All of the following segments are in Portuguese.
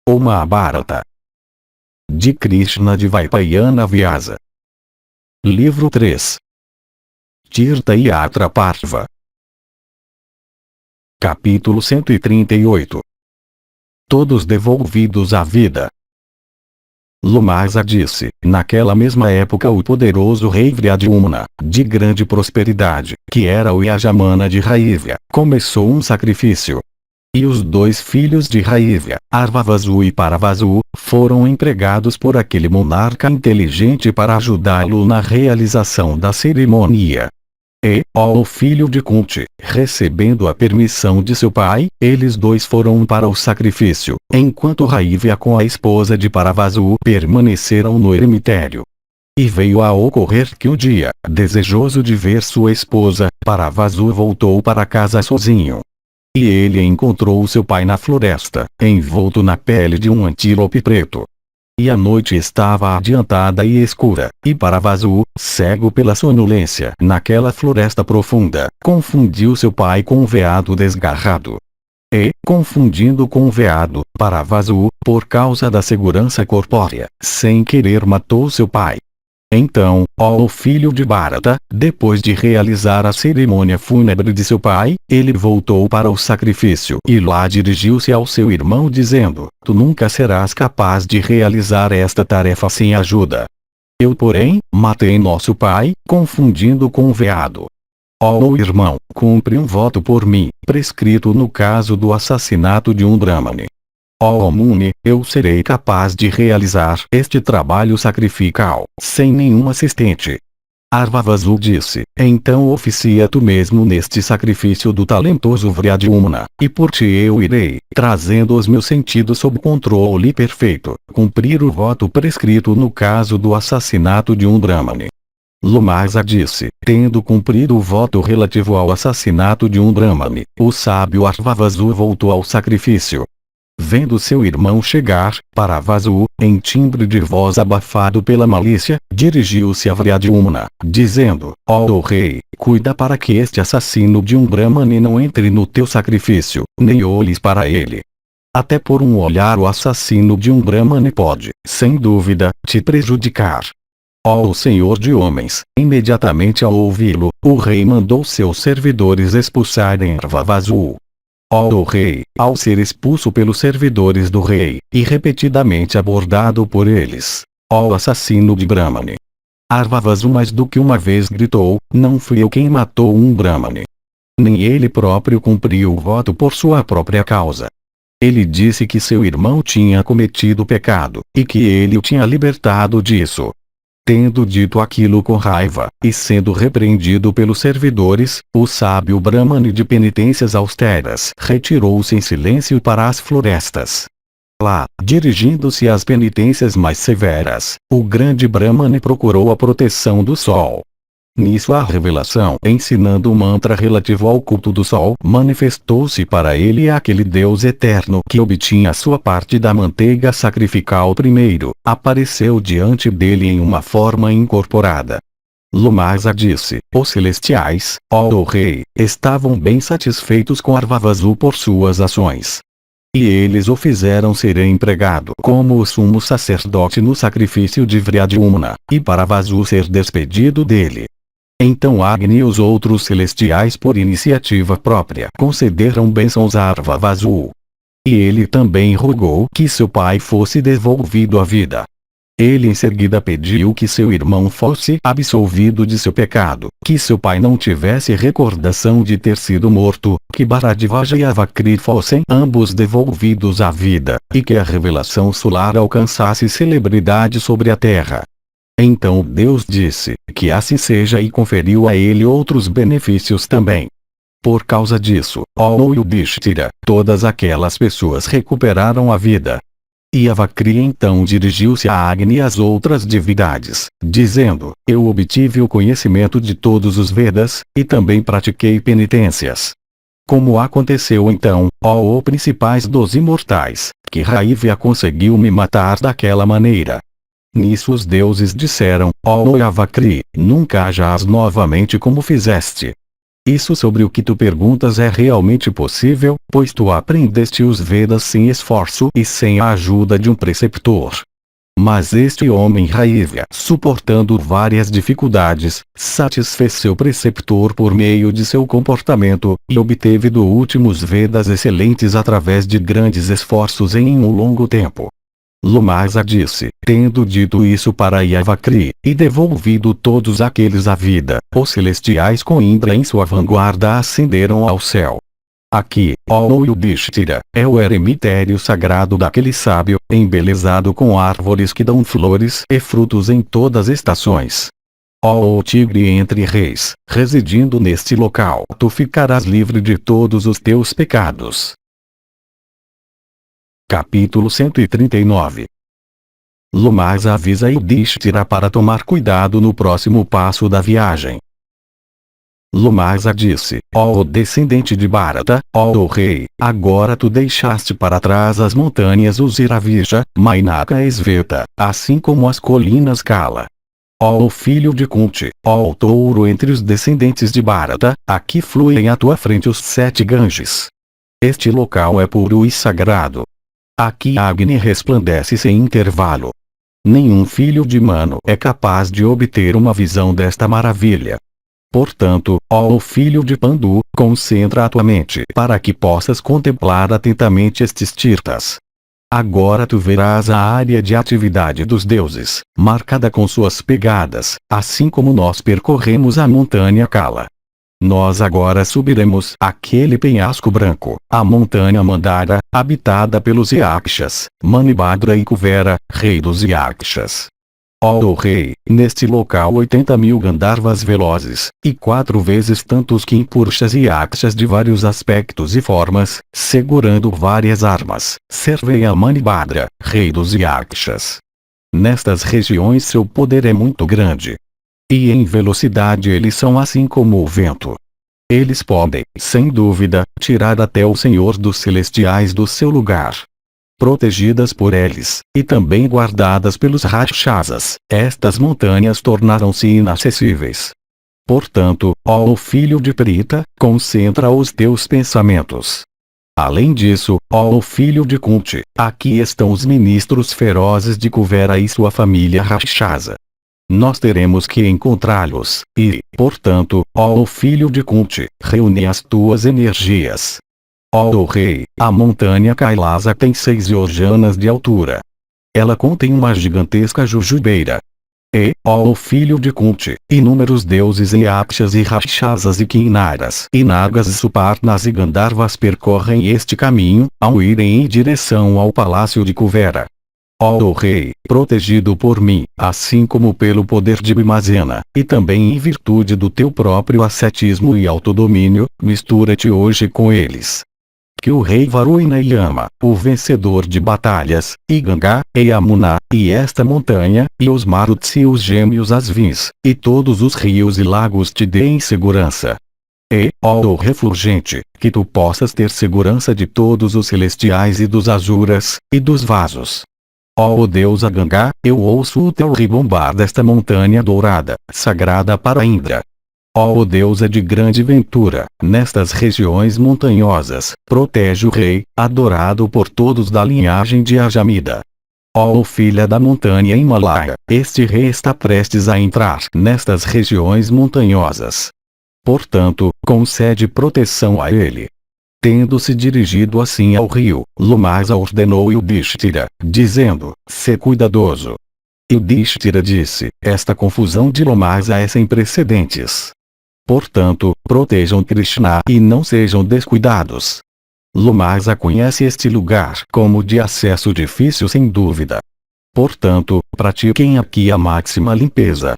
O Mahabharata, de Krishna Dvaipayana Vyasa. Livro 3. Tirtha Yatra Parva. Capítulo 138. Todos devolvidos à vida. Lomasa disse: naquela mesma época o poderoso rei Vyadyumna, de grande prosperidade, que era o Yajamana de Raivya, começou um sacrifício. E os dois filhos de Raivya, Arvavasu e Paravasu, foram empregados por aquele monarca inteligente para ajudá-lo na realização da cerimônia. E, ó filho de Kunti, recebendo a permissão de seu pai, eles dois foram para o sacrifício, enquanto Raivya com a esposa de Paravasu permaneceram no eremitério. E veio a ocorrer que um dia, desejoso de ver sua esposa, Paravasu voltou para casa sozinho. E ele encontrou seu pai na floresta, envolto na pele de um antílope preto. E a noite estava adiantada e escura, e Paravasu, cego pela sonolência naquela floresta profunda, confundiu seu pai com um veado desgarrado. E, confundindo com um veado, Paravasu, por causa da segurança corpórea, sem querer matou seu pai. Então, ó filho de Bharata, depois de realizar a cerimônia fúnebre de seu pai, ele voltou para o sacrifício e lá dirigiu-se ao seu irmão dizendo: tu nunca serás capaz de realizar esta tarefa sem ajuda. Eu porém, matei nosso pai, confundindo com o veado. Ó irmão, cumpre um voto por mim, prescrito no caso do assassinato de um Brahmane. Ó Muni, eu serei capaz de realizar este trabalho sacrificial, sem nenhum assistente. Arvavasu disse: então oficia tu mesmo neste sacrifício do talentoso Vyadyumna, e por ti eu irei, trazendo os meus sentidos sob controle perfeito, cumprir o voto prescrito no caso do assassinato de um Brahmane. Lomasa disse: tendo cumprido o voto relativo ao assassinato de um Brahmane, o sábio Arvavasu voltou ao sacrifício. Vendo seu irmão chegar, Paravasu, em timbre de voz abafado pela malícia, dirigiu-se a Vyadyumna, dizendo: ó rei, cuida para que este assassino de um Brahmane não entre no teu sacrifício, nem olhes para ele. Até por um olhar o assassino de um Brahmane pode, sem dúvida, te prejudicar. Ó senhor de homens, imediatamente ao ouvi-lo, o rei mandou seus servidores expulsarem Arvavasu. Ó rei, ao ser expulso pelos servidores do rei, e repetidamente abordado por eles: ó assassino de Brahmane! Arvavasu mais do que uma vez gritou: não fui eu quem matou um Brahmane. Nem ele próprio cumpriu o voto por sua própria causa. Ele disse que seu irmão tinha cometido pecado, e que ele o tinha libertado disso. Tendo dito aquilo com raiva, e sendo repreendido pelos servidores, o sábio Brahmane de penitências austeras retirou-se em silêncio para as florestas. Lá, dirigindo-se às penitências mais severas, o grande Brahmane procurou a proteção do sol. Nisso a revelação, ensinando o mantra relativo ao culto do sol, manifestou-se para ele aquele Deus eterno que obtinha sua parte da manteiga sacrificial primeiro, apareceu diante dele em uma forma incorporada. Lomasa disse: os celestiais, ó rei, estavam bem satisfeitos com Arvavasu por suas ações. E eles o fizeram ser empregado como o sumo sacerdote no sacrifício de Vyadyumna, e Paravasu ser despedido dele. Então Agni e os outros celestiais por iniciativa própria concederam bênçãos a Arvavasu. E ele também rogou que seu pai fosse devolvido à vida. Ele em seguida pediu que seu irmão fosse absolvido de seu pecado, que seu pai não tivesse recordação de ter sido morto, que Bharadvaja e Avakri fossem ambos devolvidos à vida, e que a revelação solar alcançasse celebridade sobre a terra. Então Deus disse: que assim seja, e conferiu a ele outros benefícios também. Por causa disso, ó Yudhishthira, todas aquelas pessoas recuperaram a vida. E Avakri então dirigiu-se a Agni e às outras divindades, dizendo: eu obtive o conhecimento de todos os Vedas, e também pratiquei penitências. Como aconteceu então, ó principais dos imortais, que Raivya conseguiu me matar daquela maneira? Nisso os deuses disseram: ó Avakri, nunca hajas novamente como fizeste. Isso sobre o que tu perguntas é realmente possível, pois tu aprendeste os Vedas sem esforço e sem a ajuda de um preceptor. Mas este homem Raivya, suportando várias dificuldades, satisfez seu preceptor por meio de seu comportamento, e obteve do últimos Vedas excelentes através de grandes esforços em um longo tempo. Lomasa disse, tendo dito isso para Yavakri, e devolvido todos aqueles à vida, os celestiais com Indra em sua vanguarda ascenderam ao céu. Aqui, ó Yudhishthira, é o eremitério sagrado daquele sábio, embelezado com árvores que dão flores e frutos em todas as estações. Ó tigre entre reis, residindo neste local, tu ficarás livre de todos os teus pecados. Capítulo 139. Lomasa avisa Yudhishthira para tomar cuidado no próximo passo da viagem. Lomasa disse, ó descendente de Bharata, ó rei, agora tu deixaste para trás as montanhas Uziravija, Mainaka e Sveta, assim como as colinas Kala. Ó filho de Kunti, ó touro entre os descendentes de Bharata, aqui fluem à tua frente os 7 Ganges. Este local é puro e sagrado. Aqui Agni resplandece sem intervalo. Nenhum filho de Manu é capaz de obter uma visão desta maravilha. Portanto, ó filho de Pandu, concentra a tua mente para que possas contemplar atentamente estes tirtas. Agora tu verás a área de atividade dos deuses, marcada com suas pegadas, assim como nós percorremos a montanha Kala. Nós agora subiremos aquele penhasco branco, a montanha Mandara, habitada pelos Yakshas, Manibhadra e Kuvera, rei dos Yakshas. Ó rei, neste local 80.000 Gandharvas velozes, e 4 vezes tantos Kimpurshas e Yakshas de vários aspectos e formas, segurando várias armas, servem a Manibhadra, rei dos Yakshas. Nestas regiões seu poder é muito grande. E em velocidade eles são assim como o vento. Eles podem, sem dúvida, tirar até o Senhor dos Celestiais do seu lugar. Protegidas por eles, e também guardadas pelos Rakshasas, estas montanhas tornaram-se inacessíveis. Portanto, ó filho de Prita, concentra os teus pensamentos. Além disso, ó filho de Kunti, aqui estão os ministros ferozes de Kuvera e sua família Rakshasa. Nós teremos que encontrá-los, e, portanto, ó filho de Kunti, reúne as tuas energias. Ó rei, a montanha Kailasa tem 6 yojanas de altura. Ela contém uma gigantesca jujubeira. E, ó filho de Kunti, inúmeros deuses e Yakshas e Rakshasas e Kinnaras e Nagas e Suparnas e Gandharvas percorrem este caminho, ao irem em direção ao palácio de Kuvera. Ó rei, protegido por mim, assim como pelo poder de Bhimasena, e também em virtude do teu próprio ascetismo e autodomínio, mistura-te hoje com eles. Que o rei Varunayama, o vencedor de batalhas, e Ganga, e Yamuna, e esta montanha, e os Maruts e os gêmeos Asvins, e todos os rios e lagos te deem segurança. E, ó refulgente, que tu possas ter segurança de todos os celestiais e dos Asuras, e dos vasos. Ó deusa Ganga, eu ouço o teu ribombar desta montanha dourada, sagrada para Indra. Ó deusa de grande ventura, nestas regiões montanhosas, protege o rei, adorado por todos da linhagem de Ajamida. Ó filha da montanha Himalaia, este rei está prestes a entrar nestas regiões montanhosas. Portanto, concede proteção a ele. Tendo-se dirigido assim ao rio, Lomasa ordenou Yudhishthira, dizendo, sê cuidadoso. Yudhishthira disse, esta confusão de Lomasa é sem precedentes. Portanto, protejam Krishna e não sejam descuidados. Lomasa conhece este lugar como de acesso difícil sem dúvida. Portanto, pratiquem aqui a máxima limpeza.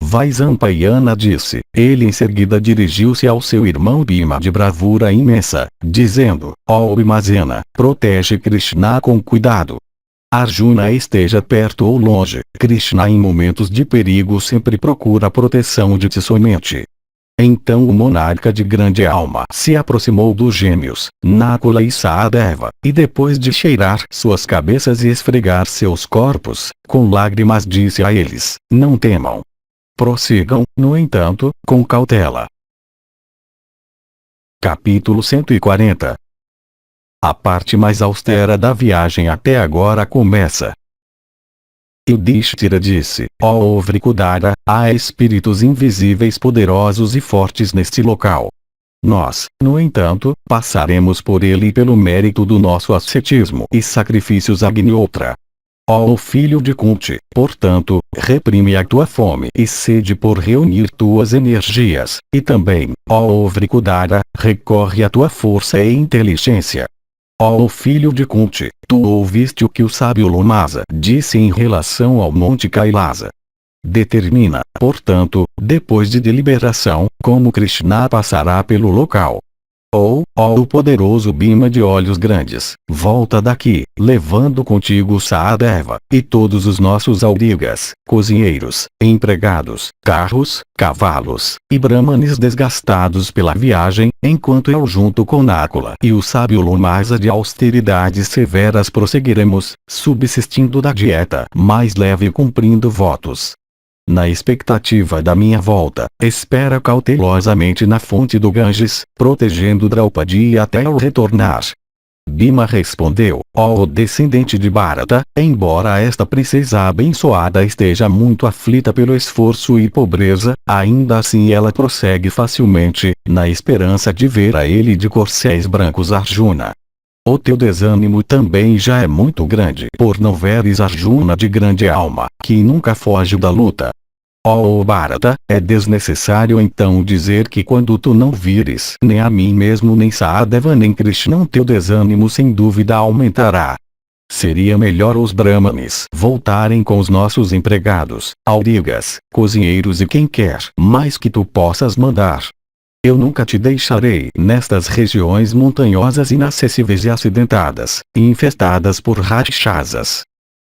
Vaisampayana disse, ele em seguida dirigiu-se ao seu irmão Bhima de bravura imensa, dizendo, ó Bhimasena, protege Krishna com cuidado. Arjuna esteja perto ou longe, Krishna em momentos de perigo sempre procura a proteção de ti somente. Então o monarca de grande alma se aproximou dos gêmeos, Nakula e Sahadeva, e depois de cheirar suas cabeças e esfregar seus corpos, com lágrimas disse a eles, não temam. Prossigam, no entanto, com cautela. Capítulo 140. A parte mais austera da viagem até agora começa. Yudhishthira disse: ó Vrikudara, há espíritos invisíveis poderosos e fortes neste local. Nós, no entanto, passaremos por ele pelo mérito do nosso ascetismo e sacrifícios Agnihotra. Ó filho de Kunti, portanto, reprime a tua fome e sede por reunir tuas energias, e também, ó Vrikudara, recorre à tua força e inteligência. Ó filho de Kunti, tu ouviste o que o sábio Lomasa disse em relação ao Monte Kailasa. Determina, portanto, depois de deliberação, como Krishna passará pelo local. Ó o poderoso Bhima de olhos grandes, volta daqui, levando contigo Sahadeva, e todos os nossos aurigas, cozinheiros, empregados, carros, cavalos, e brahmanes desgastados pela viagem, enquanto eu junto com Nakula e o sábio Lomasa de austeridades severas prosseguiremos, subsistindo da dieta mais leve e cumprindo votos. Na expectativa da minha volta, espera cautelosamente na fonte do Ganges, protegendo Draupadi até eu retornar. Bhima respondeu: ó descendente de Bharata, embora esta princesa abençoada esteja muito aflita pelo esforço e pobreza, ainda assim ela prossegue facilmente, na esperança de ver a ele de corcéis brancos Arjuna. O teu desânimo também já é muito grande por não veres Arjuna de grande alma, que nunca foge da luta. Ó Bharata, é desnecessário então dizer que quando tu não vires nem a mim mesmo nem Sahadeva nem Krishna, teu desânimo sem dúvida aumentará. Seria melhor os brahmanes voltarem com os nossos empregados, aurigas, cozinheiros e quem quer mais que tu possas mandar. Eu nunca te deixarei nestas regiões montanhosas inacessíveis e acidentadas, infestadas por rakshasas.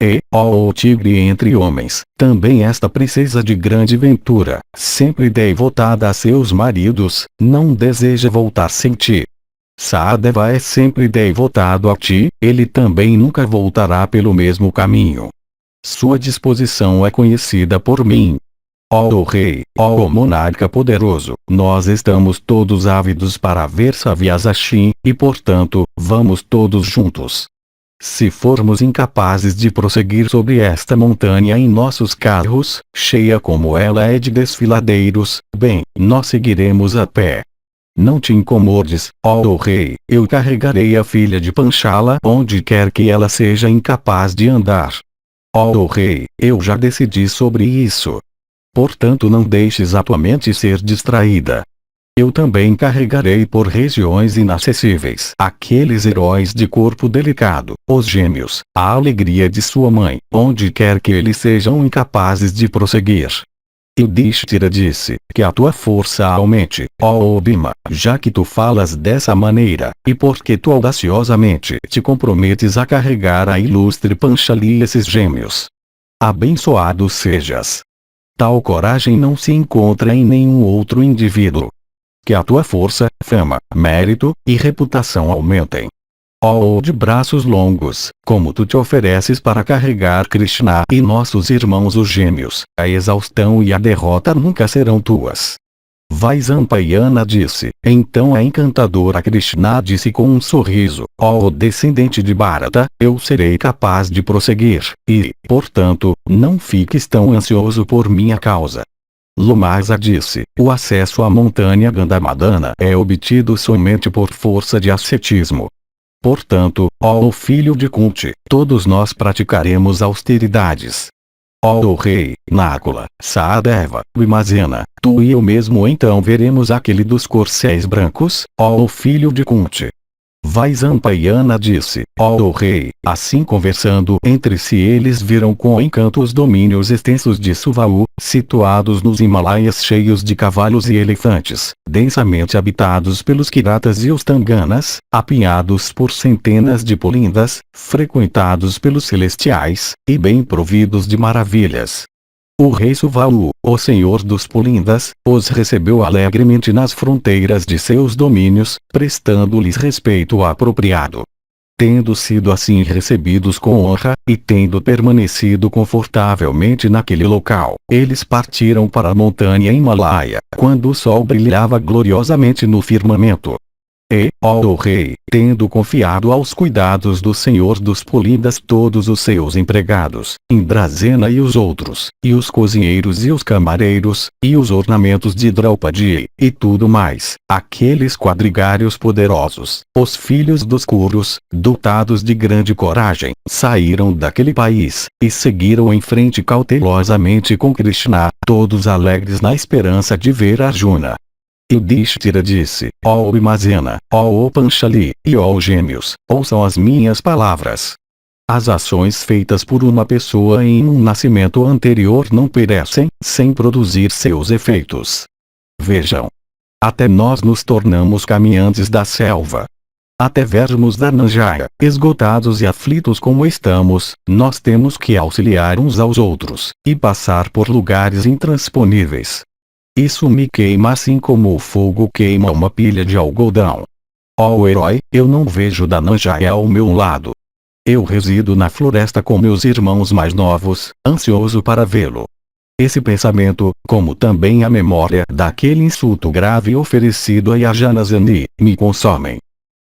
E, ó tigre entre homens, também esta princesa de grande ventura, sempre devotada a seus maridos, não deseja voltar sem ti. Sahadeva é sempre devotado a ti, ele também nunca voltará pelo mesmo caminho. Sua disposição é conhecida por mim. Ó rei, ó monarca poderoso, nós estamos todos ávidos para ver Savyasashin, e portanto, vamos todos juntos. Se formos incapazes de prosseguir sobre esta montanha em nossos carros, cheia como ela é de desfiladeiros, bem, nós seguiremos a pé. Não te incomodes, ó rei, eu carregarei a filha de Panchala onde quer que ela seja incapaz de andar. Ó rei, eu já decidi sobre isso. Portanto não deixes a tua mente ser distraída. Eu também carregarei por regiões inacessíveis aqueles heróis de corpo delicado, os gêmeos, a alegria de sua mãe, onde quer que eles sejam incapazes de prosseguir. Yudhishthira disse: que a tua força aumente, ó Bhima, já que tu falas dessa maneira, e porque tu audaciosamente te comprometes a carregar a ilustre Panchali e esses gêmeos. Abençoado sejas. Tal coragem não se encontra em nenhum outro indivíduo. Que a tua força, fama, mérito e reputação aumentem. Ó de braços longos, como tu te ofereces para carregar Krishna e nossos irmãos os gêmeos, a exaustão e a derrota nunca serão tuas. Vaisampayana disse: então a encantadora Krishna disse com um sorriso: ó descendente de Bharata, eu serei capaz de prosseguir, e, portanto, não fiques tão ansioso por minha causa. Lomasa disse: o acesso à montanha Gandhamadana é obtido somente por força de ascetismo. Portanto, ó filho de Kunti, todos nós praticaremos austeridades. Ó rei, Nakula, Sahadeva, Bhimasena, tu e eu mesmo então veremos aquele dos corcéis brancos, ó filho de Kunti. Vaisampayana disse: ó rei, assim conversando entre si eles viram com encanto os domínios extensos de Suvaú, situados nos Himalaias cheios de cavalos e elefantes, densamente habitados pelos Kiratas e os Tanganas, apinhados por centenas de polindas, frequentados pelos celestiais, e bem providos de maravilhas. O rei Suvaú, o senhor dos Polindas, os recebeu alegremente nas fronteiras de seus domínios, prestando-lhes respeito apropriado. Tendo sido assim recebidos com honra, e tendo permanecido confortavelmente naquele local, eles partiram para a montanha Himalaia, quando o sol brilhava gloriosamente no firmamento. E, ó o rei, tendo confiado aos cuidados do senhor dos Polidas todos os seus empregados, Indrazena e os outros, e os cozinheiros e os camareiros, e os ornamentos de Draupadi, e tudo mais, aqueles quadrigários poderosos, os filhos dos Kuros, dotados de grande coragem, saíram daquele país, e seguiram em frente cautelosamente com Krishna, todos alegres na esperança de ver Arjuna. Yudhishthira disse, ó Bhimazena, ó Panchali, e ó gêmeos, ouçam as minhas palavras. As ações feitas por uma pessoa em um nascimento anterior não perecem, sem produzir seus efeitos. Vejam. Até nós nos tornamos caminhantes da selva. Até vermos Dhananjaya, esgotados e aflitos como estamos, nós temos que auxiliar uns aos outros, e passar por lugares intransponíveis. Isso me queima assim como o fogo queima uma pilha de algodão. Ó herói, eu não vejo Dhananjaya ao meu lado. Eu resido na floresta com meus irmãos mais novos, ansioso para vê-lo. Esse pensamento, como também a memória daquele insulto grave oferecido a Yajanasani, me consomem.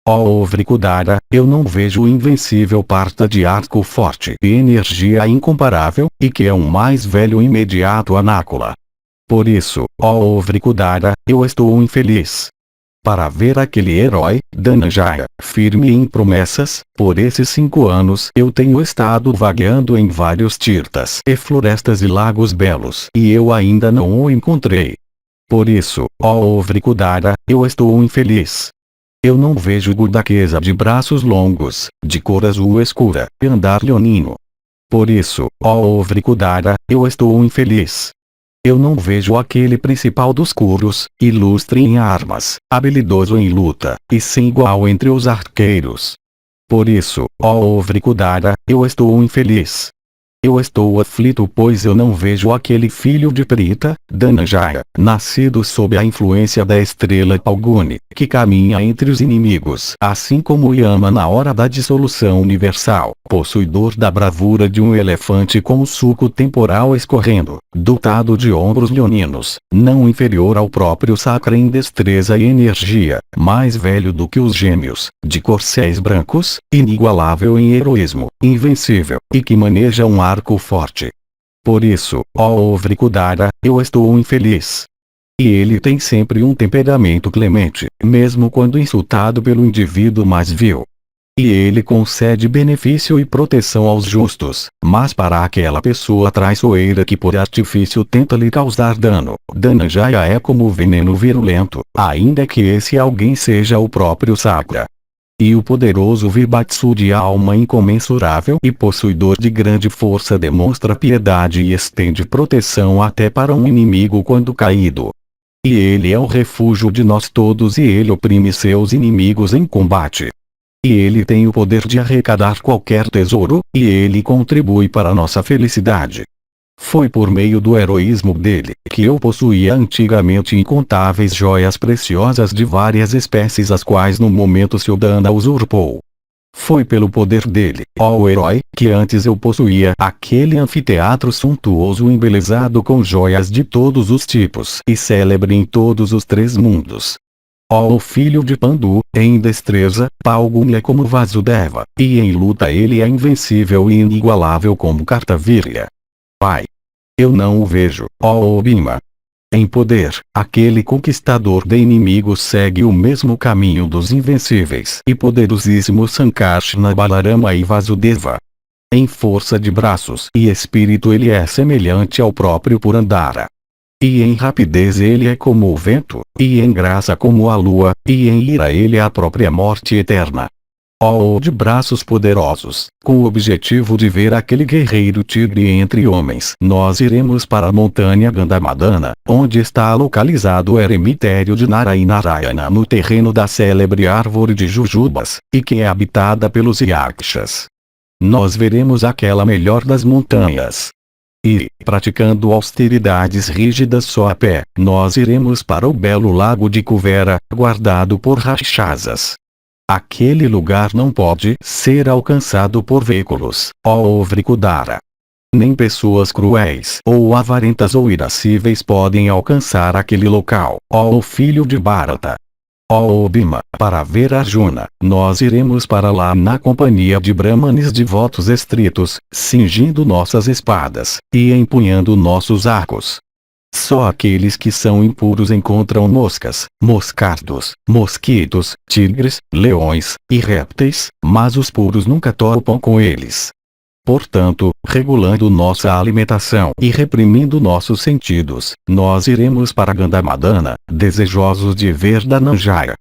Ó Vrikudara, eu não vejo o invencível Partha de arco forte e energia incomparável, e que é um mais velho e imediato Anakula. Por isso, ó Vrikudara, eu estou infeliz. Para ver aquele herói, Dhananjaya, firme em promessas, por esses 5 anos eu tenho estado vagueando em vários tirtas e florestas e lagos belos e eu ainda não o encontrei. Por isso, ó Vrikudara, eu estou infeliz. Eu não vejo Gudakesa de braços longos, de cor azul escura, e andar leonino. Por isso, ó Vrikudara, eu estou infeliz. Eu não vejo aquele principal dos Kuros, ilustre em armas, habilidoso em luta, e sem igual entre os arqueiros. Por isso, ó Vrikudara, eu estou infeliz. Eu estou aflito pois eu não vejo aquele filho de Prita, Dhananjaya, nascido sob a influência da estrela Palguni, que caminha entre os inimigos assim como Yama na hora da dissolução universal, possuidor da bravura de um elefante com o suco temporal escorrendo, dotado de ombros leoninos, não inferior ao próprio Sakra em destreza e energia, mais velho do que os gêmeos, de corcéis brancos, inigualável em heroísmo, invencível, e que maneja um arco forte. Por isso, ó Vrikudara, eu estou infeliz. E ele tem sempre um temperamento clemente, mesmo quando insultado pelo indivíduo mais vil. E ele concede benefício e proteção aos justos, mas para aquela pessoa traiçoeira que por artifício tenta lhe causar dano, Dhananjaya é como veneno virulento, ainda que esse alguém seja o próprio Sakra. E o poderoso Vibatsu de alma incomensurável e possuidor de grande força demonstra piedade e estende proteção até para um inimigo quando caído. E ele é o refúgio de nós todos e ele oprime seus inimigos em combate. E ele tem o poder de arrecadar qualquer tesouro, e ele contribui para nossa felicidade. Foi por meio do heroísmo dele que eu possuía antigamente incontáveis joias preciosas de várias espécies as quais no momento Suddhana usurpou. Foi pelo poder dele, ó herói, que antes eu possuía aquele anfiteatro suntuoso embelezado com joias de todos os tipos e célebre em todos os 3 mundos. Ó filho de Pandu, em destreza, Palguni é como Vasudeva, e em luta ele é invencível e inigualável como Kartavirya. Pai. Eu não o vejo, ó Bhima. Em poder, aquele conquistador de inimigos segue o mesmo caminho dos invencíveis e poderosíssimos Sankarshana Balarama e Vasudeva. Em força de braços e espírito ele é semelhante ao próprio Purandara. E em rapidez ele é como o vento, e em graça como a lua, e em ira ele é a própria morte eterna. Ó de braços poderosos, com o objetivo de ver aquele guerreiro tigre entre homens, nós iremos para a montanha Gandhamadana, onde está localizado o eremitério de Narayana no terreno da célebre árvore de Jujubas, e que é habitada pelos Yakshas. Nós veremos aquela melhor das montanhas. E, praticando austeridades rígidas só a pé, nós iremos para o belo lago de Kuvera, guardado por Rakshasas. Aquele lugar não pode ser alcançado por veículos, ó Vrikudara. Nem pessoas cruéis ou avarentas ou irascíveis podem alcançar aquele local, ó filho de Bharata. Ó Bhima, para ver Arjuna, nós iremos para lá na companhia de brahmanes de votos estritos, cingindo nossas espadas, e empunhando nossos arcos. Só aqueles que são impuros encontram moscas, moscardos, mosquitos, tigres, leões, e répteis, mas os puros nunca topam com eles. Portanto, regulando nossa alimentação e reprimindo nossos sentidos, nós iremos para Gandhamadana, desejosos de ver Dhananjaya.